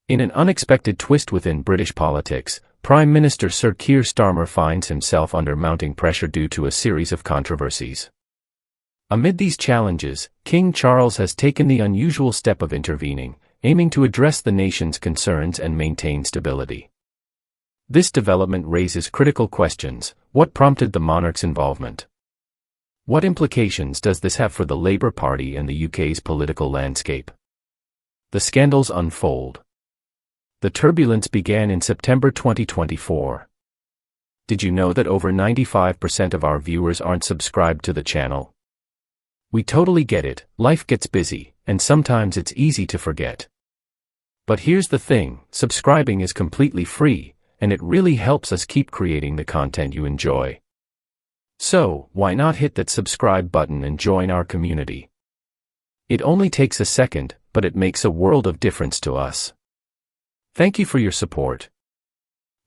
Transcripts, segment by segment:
In an unexpected twist within British politics, Prime Minister Sir Keir Starmer finds himself under mounting pressure due to a series of controversies. Amid these challenges, King Charles has taken the unusual step of intervening, aiming to address the nation's concerns and maintain stability. This development raises critical questions. What prompted the monarch's involvement? What implications does this have for the Labour Party and the UK's political landscape? The scandals unfold. The turbulence began in September 2024. Did you know that over 95% of our viewers aren't subscribed to the channel? We totally get it, life gets busy, and sometimes it's easy to forget. But here's the thing, subscribing is completely free, and it really helps us keep creating the content you enjoy. So, why not hit that subscribe button and join our community? It only takes a second, but it makes a world of difference to us. Thank you for your support.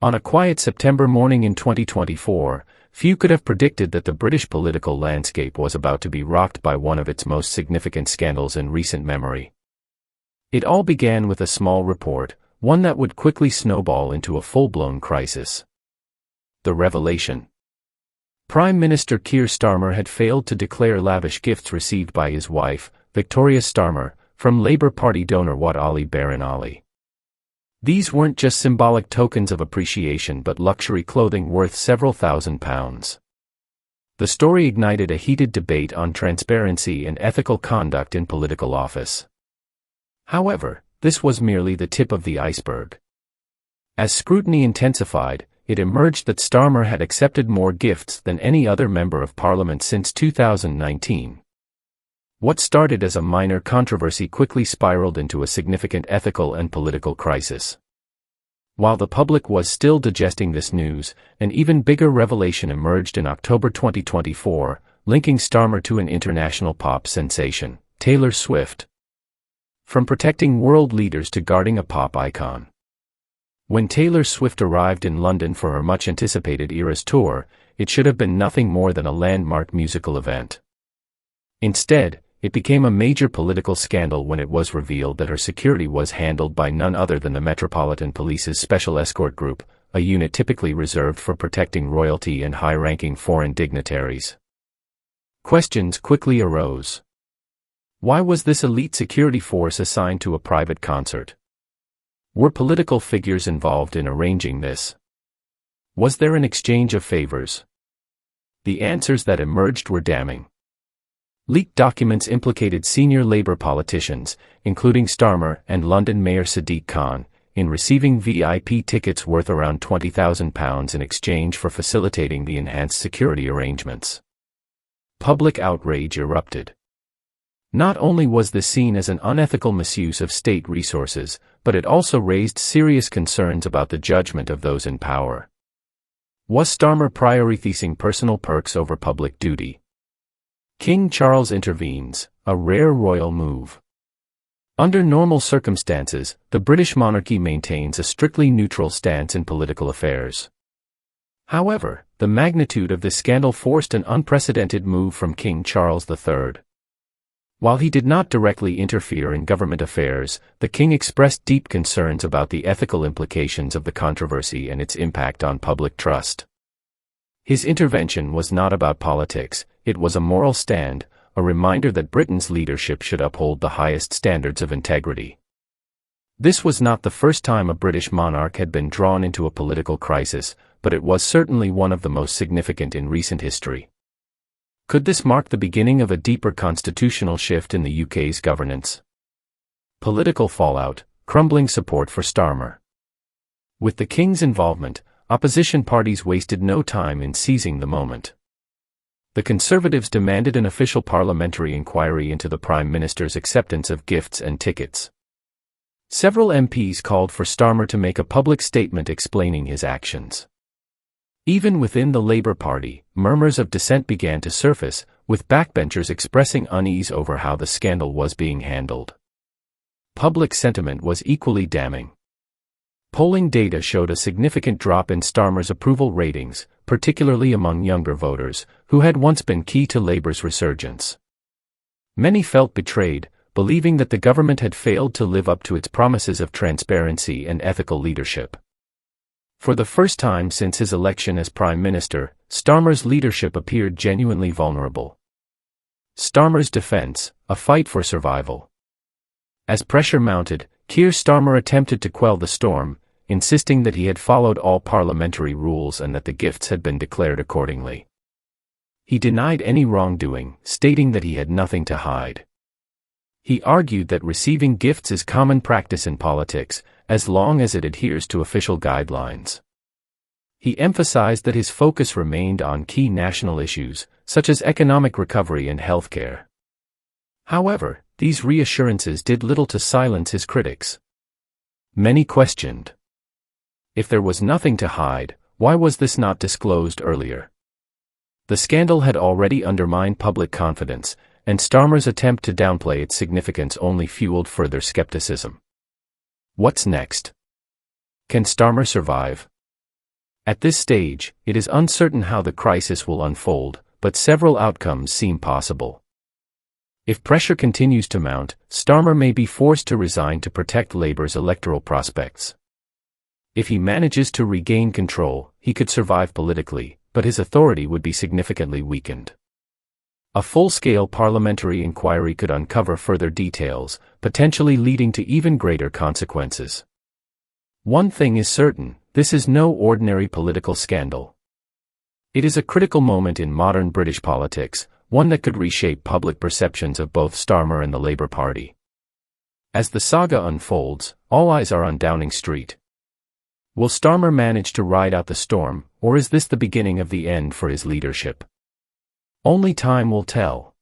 On a quiet September morning in 2024, few could have predicted that the British political landscape was about to be rocked by one of its most significant scandals in recent memory. It all began with a small report, one that would quickly snowball into a full-blown crisis. The revelation. Prime Minister Keir Starmer had failed to declare lavish gifts received by his wife, Victoria Starmer, from Labour Party donor Wat Ali Baron Ali. These weren't just symbolic tokens of appreciation but luxury clothing worth several £1,000s. The story ignited a heated debate on transparency and ethical conduct in political office. However, this was merely the tip of the iceberg. As scrutiny intensified, it emerged that Starmer had accepted more gifts than any other member of Parliament since 2019. What started as a minor controversy quickly spiraled into a significant ethical and political crisis. While the public was still digesting this news, an even bigger revelation emerged in October 2024, linking Starmer to an international pop sensation, Taylor Swift. From protecting world leaders to guarding a pop icon. When Taylor Swift arrived in London for her much-anticipated Eras tour, it should have been nothing more than a landmark musical event. Instead, it became a major political scandal when it was revealed that her security was handled by none other than the Metropolitan Police's Special Escort Group, a unit typically reserved for protecting royalty and high-ranking foreign dignitaries. Questions quickly arose. Why was this elite security force assigned to a private concert? Were political figures involved in arranging this? Was there an exchange of favors? The answers that emerged were damning. Leaked documents implicated senior Labour politicians, including Starmer and London Mayor Sadiq Khan, in receiving VIP tickets worth around £20,000 in exchange for facilitating the enhanced security arrangements. Public outrage erupted. Not only was this seen as an unethical misuse of state resources, but it also raised serious concerns about the judgment of those in power. Was Starmer prioritizing personal perks over public duty? King Charles intervenes, a rare royal move. Under normal circumstances, the British monarchy maintains a strictly neutral stance in political affairs. However, the magnitude of this scandal forced an unprecedented move from King Charles III. While he did not directly interfere in government affairs, the king expressed deep concerns about the ethical implications of the controversy and its impact on public trust. His intervention was not about politics, it was a moral stand, a reminder that Britain's leadership should uphold the highest standards of integrity. This was not the first time a British monarch had been drawn into a political crisis, but it was certainly one of the most significant in recent history. Could this mark the beginning of a deeper constitutional shift in the UK's governance? Political fallout, crumbling support for Starmer. With the king's involvement, opposition parties wasted no time in seizing the moment. The Conservatives demanded an official parliamentary inquiry into the Prime Minister's acceptance of gifts and tickets. Several MPs called for Starmer to make a public statement explaining his actions. Even within the Labour Party, murmurs of dissent began to surface, with backbenchers expressing unease over how the scandal was being handled. Public sentiment was equally damning. Polling data showed a significant drop in Starmer's approval ratings, particularly among younger voters, who had once been key to Labour's resurgence. Many felt betrayed, believing that the government had failed to live up to its promises of transparency and ethical leadership. For the first time since his election as Prime Minister, Starmer's leadership appeared genuinely vulnerable. Starmer's defense: a fight for survival. As pressure mounted, Keir Starmer attempted to quell the storm, insisting that he had followed all parliamentary rules and that the gifts had been declared accordingly. He denied any wrongdoing, stating that he had nothing to hide. He argued that receiving gifts is common practice in politics, as long as it adheres to official guidelines. He emphasized that his focus remained on key national issues, such as economic recovery and healthcare. However, these reassurances did little to silence his critics. Many questioned. If there was nothing to hide, why was this not disclosed earlier? The scandal had already undermined public confidence, and Starmer's attempt to downplay its significance only fueled further skepticism. What's next? Can Starmer survive? At this stage, it is uncertain how the crisis will unfold, but several outcomes seem possible. If pressure continues to mount, Starmer may be forced to resign to protect Labour's electoral prospects. If he manages to regain control, he could survive politically, but his authority would be significantly weakened. A full-scale parliamentary inquiry could uncover further details, potentially leading to even greater consequences. One thing is certain: this is no ordinary political scandal. It is a critical moment in modern British politics, one that could reshape public perceptions of both Starmer and the Labour Party. As the saga unfolds, all eyes are on Downing Street. Will Starmer manage to ride out the storm, or is this the beginning of the end for his leadership? Only time will tell.